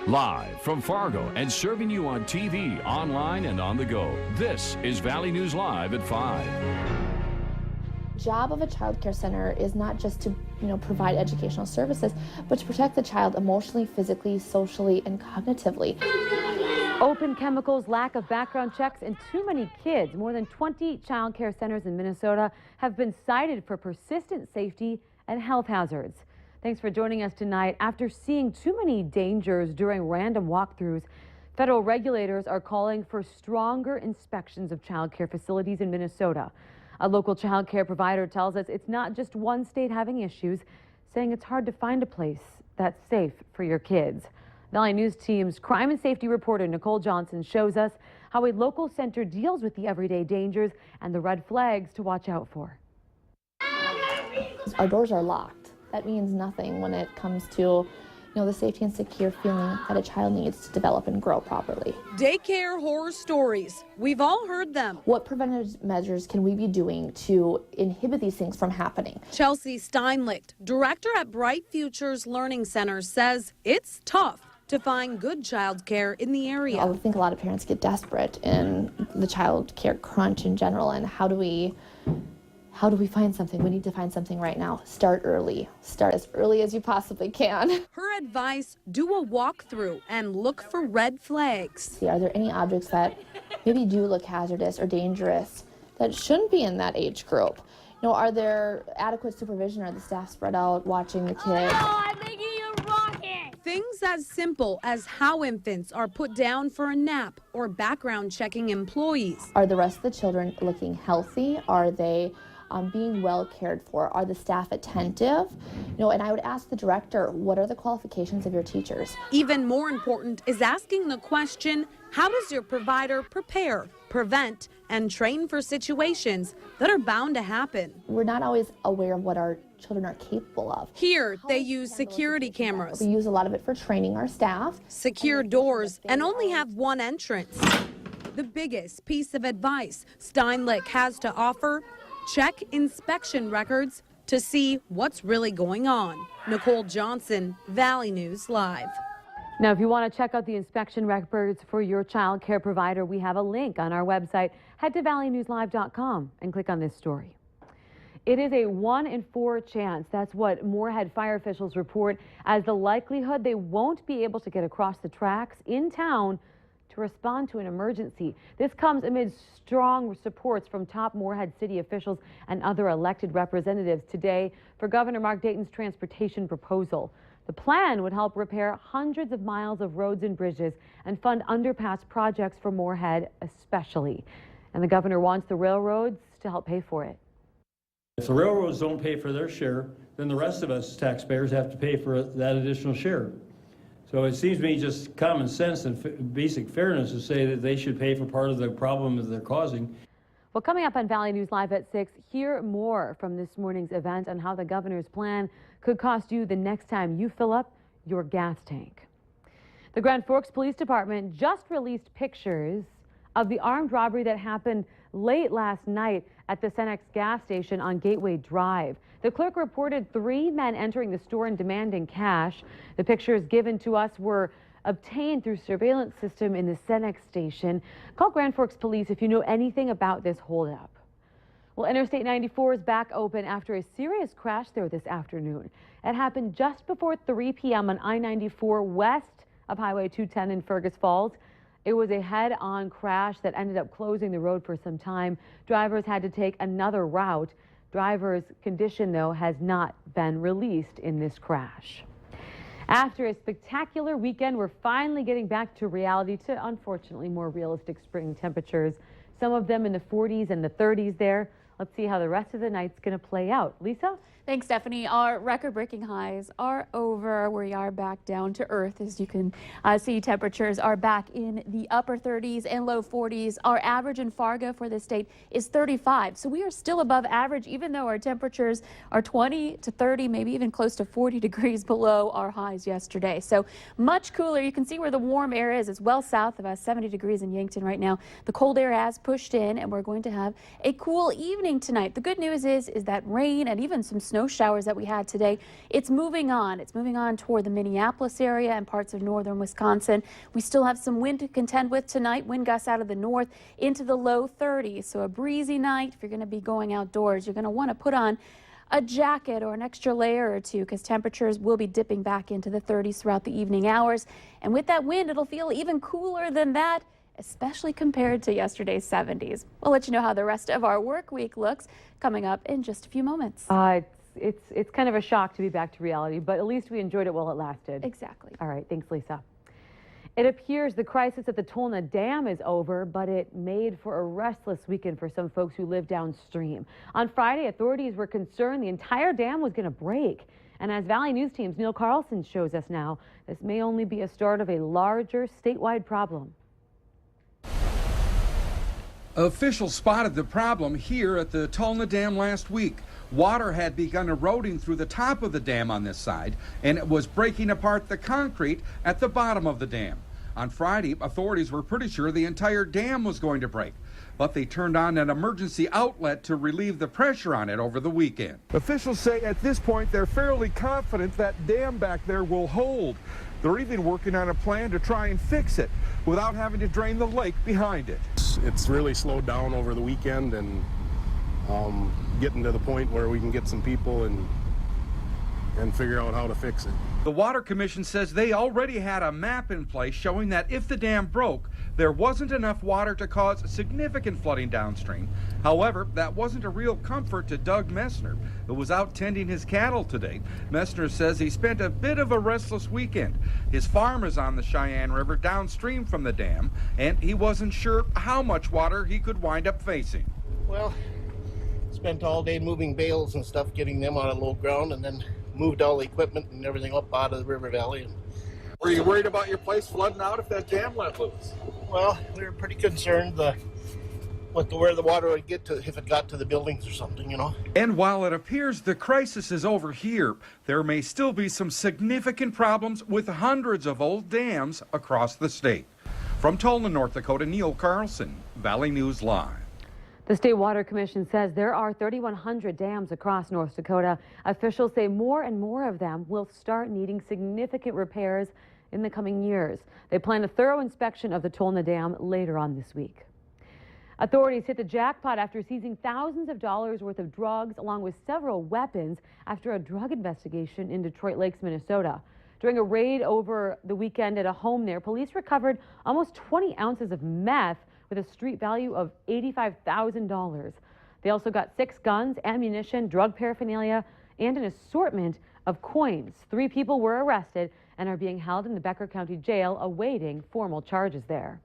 Live from Fargo and serving you on TV, online, and on the go. This is Valley News Live at 5. Job of a child care center is not just to provide educational services, but to protect the child emotionally, physically, socially, and cognitively. Open chemicals, lack of background checks, and too many kids. More than 20 child care centers in Minnesota have been cited for persistent safety and health hazards. Thanks for joining us tonight. After seeing too many dangers during random walkthroughs, federal regulators are calling for stronger inspections of child care facilities in Minnesota. A local child care provider tells us it's not just one state having issues, saying it's hard to find a place that's safe for your kids. Valley News Team's crime and safety reporter Nicole Johnson shows us how a local center deals with the everyday dangers and the red flags to watch out for. Our doors are locked. That means nothing when it comes to the safety and secure feeling that a child needs to develop and grow properly. Daycare horror stories. We've all heard them. What preventative measures can we be doing to inhibit these things from happening? Chelsea Steinlicht, director at Bright Futures Learning Center, says it's tough to find good child care in the area. I think a lot of parents get desperate in the child care crunch in general, and how do we find something? We need to find something right now. Start early. Start as early as you possibly can. Her advice, do a walkthrough and look for red flags. See, are there any objects that maybe do look hazardous or dangerous that shouldn't be in that age group? Are there adequate supervision? Are the staff spread out watching the kids? Oh, I'm making a rocket! Things as simple as how infants are put down for a nap or background checking employees. Are the rest of the children looking healthy? Are they being well cared for? Are the staff attentive? And I would ask the director, what are the qualifications of your teachers? Even more important is asking the question, how does your provider prepare, prevent, and train for situations that are bound to happen? We're not always aware of what our children are capable of. Here, they use security cameras. We use a lot of it for training our staff. Secure doors and only have one entrance. The biggest piece of advice Steinlicht has to offer, check inspection records to see what's really going on. Nicole Johnson, Valley News Live. Now, if you want to check out the inspection records for your child care provider, we have a link on our website. Head to valleynewslive.com and click on this story. It is a 1 in 4 chance. That's what Moorhead fire officials report as the likelihood they won't be able to get across the tracks in town to respond to an emergency. This comes amid strong supports from top Moorhead city officials and other elected representatives today for Governor Mark Dayton's transportation proposal. The plan would help repair hundreds of miles of roads and bridges and fund underpass projects for Moorhead especially. And the governor wants the railroads to help pay for it. If the railroads don't pay for their share, then the rest of us taxpayers have to pay for that additional share. So it seems to me just common sense and basic fairness to say that they should pay for part of the problem that they're causing. Well, coming up on Valley News Live at 6, hear more from this morning's event on how the governor's plan could cost you the next time you fill up your gas tank. The Grand Forks Police Department just released pictures of the armed robbery that happened late last night at the Cenex gas station on Gateway Drive. The clerk reported 3 men entering the store and demanding cash. The pictures given to us were obtained through surveillance system in the Cenex station. Call Grand Forks Police if you know anything about this holdup. Well, Interstate 94 is back open after a serious crash there this afternoon. It happened just before 3 p.m. on I-94 west of Highway 210 in Fergus Falls. It was a head-on crash that ended up closing the road for some time. Drivers had to take another route. Driver's condition, though, has not been released in this crash. After a spectacular weekend, we're finally getting back to reality, to unfortunately more realistic spring temperatures. Some of them in the 40s and the 30s there. Let's see how the rest of the night's going to play out. Lisa? Thanks, Stephanie. Our record-breaking highs are over. We are back down to earth. As you can see, temperatures are back in the upper 30s and low 40s. Our average in Fargo for this state is 35. So we are still above average, even though our temperatures are 20 to 30, maybe even close to 40 degrees below our highs yesterday. So much cooler. You can see where the warm air is. It's well south of us, 70 degrees in Yankton right now. The cold air has pushed in, and we're going to have a cool evening tonight. The good news is that rain and even some snow snow showers that we had today. It's moving on. It's moving on toward the Minneapolis area and parts of northern Wisconsin. We still have some wind to contend with tonight. Wind gusts out of the north into the low 30s. So a breezy night. If you're going to be going outdoors, you're going to want to put on a jacket or an extra layer or two, because temperatures will be dipping back into the 30s throughout the evening hours. And with that wind, it'll feel even cooler than that, especially compared to yesterday's 70s. We'll let you know how the rest of our work week looks coming up in just a few moments. It's kind of a shock to be back to reality, but at least we enjoyed it while it lasted. Exactly. All right, thanks, Lisa. It appears the crisis at the Tolna Dam is over, but it made for a restless weekend for some folks who live downstream. On Friday, authorities were concerned the entire dam was going to break. And as Valley News Team's Neil Carlson shows us now, this may only be a start of a larger statewide problem. Officials spotted the problem here at the Tolna Dam last week. Water had begun eroding through the top of the dam on this side, and it was breaking apart the concrete at the bottom of the dam. On Friday, authorities were pretty sure the entire dam was going to break, but they turned on an emergency outlet to relieve the pressure on it over the weekend. Officials say at this point they're fairly confident that dam back there will hold. They're even working on a plan to try and fix it without having to drain the lake behind it. It's really slowed down over the weekend, and getting to the point where we can get some people and figure out how to fix it. The Water Commission says they already had a map in place showing that if the dam broke, there wasn't enough water to cause significant flooding downstream. However, that wasn't a real comfort to Doug Messner, who was out tending his cattle today. Messner says he spent a bit of a restless weekend. His farm is on the Cheyenne River downstream from the dam, and he wasn't sure how much water he could wind up facing. Well, spent all day moving bales and stuff, getting them out of low ground, and then moved all the equipment and everything up out of the river valley. Were you worried about your place flooding out if that dam let loose? Well, we were pretty concerned where the water would get to if it got to the buildings or something, you know. And while it appears the crisis is over here, there may still be some significant problems with hundreds of old dams across the state. From Tolna, North Dakota, Neil Carlson, Valley News Live. The State Water Commission says there are 3,100 dams across North Dakota. Officials say more and more of them will start needing significant repairs in the coming years. They plan a thorough inspection of the Tolna Dam later on this week. Authorities hit the jackpot after seizing thousands of dollars worth of drugs along with several weapons after a drug investigation in Detroit Lakes, Minnesota. During a raid over the weekend at a home there, police recovered almost 20 ounces of meth with a street value of $85,000. They also got 6 guns, ammunition, drug paraphernalia, and an assortment of coins. 3 people were arrested and are being held in the Becker County Jail awaiting formal charges there.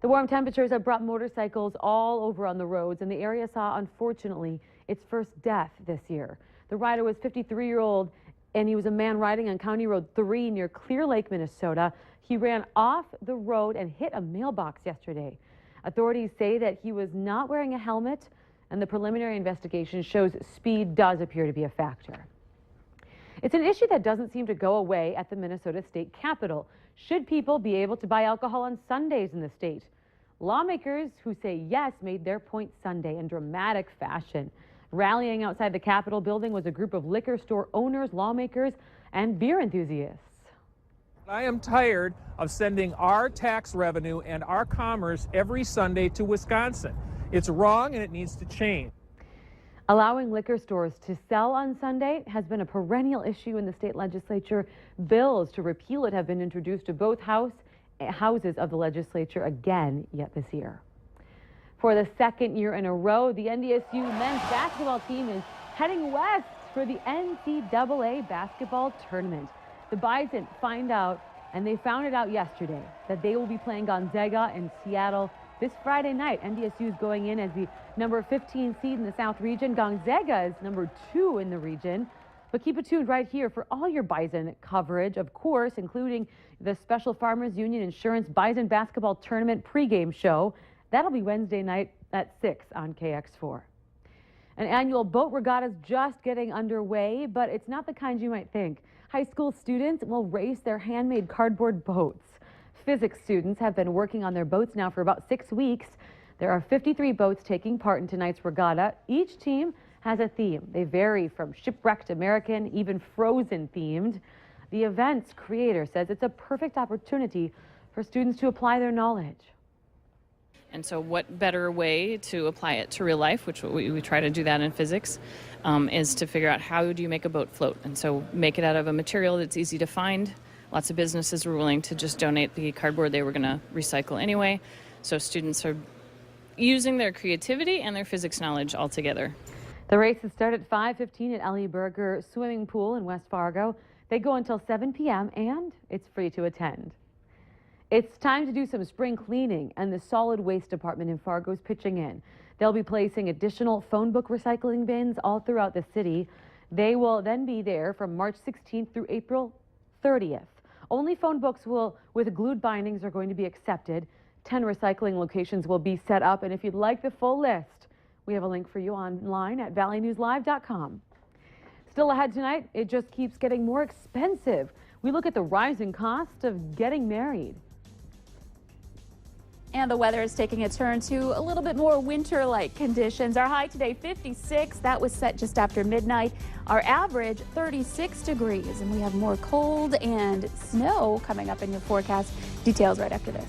The warm temperatures have brought motorcycles all over on the roads, and the area saw, unfortunately, its first death this year. The rider was 53-year-old, and he was a man riding on County Road 3 near Clear Lake, Minnesota. He ran off the road and hit a mailbox yesterday. Authorities say that he was not wearing a helmet, and the preliminary investigation shows speed does appear to be a factor. It's an issue that doesn't seem to go away at the Minnesota State Capitol. Should people be able to buy alcohol on Sundays in the state? Lawmakers who say yes made their point Sunday in dramatic fashion. Rallying outside the Capitol building was a group of liquor store owners, lawmakers, and beer enthusiasts. I am tired of sending our tax revenue and our commerce every Sunday to Wisconsin. It's wrong and it needs to change. Allowing liquor stores to sell on Sunday has been a perennial issue in the state legislature. Bills to repeal it have been introduced to both houses of the legislature again yet this year. For the second year in a row, the NDSU men's basketball team is heading west for the NCAA basketball tournament. The Bison found it out yesterday that they will be playing Gonzaga in Seattle this Friday night. NDSU is going in as the number 15 seed in the South region. Gonzaga is number 2 in the region. But keep it tuned right here for all your Bison coverage, of course, including the Special Farmers Union Insurance Bison Basketball Tournament pregame show. That'll be Wednesday night at 6 on KX4. An annual boat regatta is just getting underway, but it's not the kind you might think. High school students will race their handmade cardboard boats. Physics students have been working on their boats now for about 6 weeks. There are 53 boats taking part in tonight's regatta. Each team has a theme. They vary from shipwrecked American, even Frozen themed. The event's creator says it's a perfect opportunity for students to apply their knowledge. And so what better way to apply it to real life, which we try to do that in physics, is to figure out how do you make a boat float. And so make it out of a material that's easy to find. Lots of businesses were willing to just donate the cardboard they were going to recycle anyway. So students are using their creativity and their physics knowledge all together. The races start at 5:15 at Ellie Berger Swimming Pool in West Fargo. They go until 7 p.m. and it's free to attend. It's time to do some spring cleaning, and the solid waste department in Fargo is pitching in. They'll be placing additional phone book recycling bins all throughout the city. They will then be there from March 16th through April 30th. Only phone books with glued bindings are going to be accepted. 10 recycling locations will be set up, and if you'd like the full list, we have a link for you online at valleynewslive.com. Still ahead tonight, it just keeps getting more expensive. We look at the rising cost of getting married. And the weather is taking a turn to a little bit more winter-like conditions. Our high today, 56. That was set just after midnight. Our average, 36 degrees. And we have more cold and snow coming up in your forecast. Details right after this.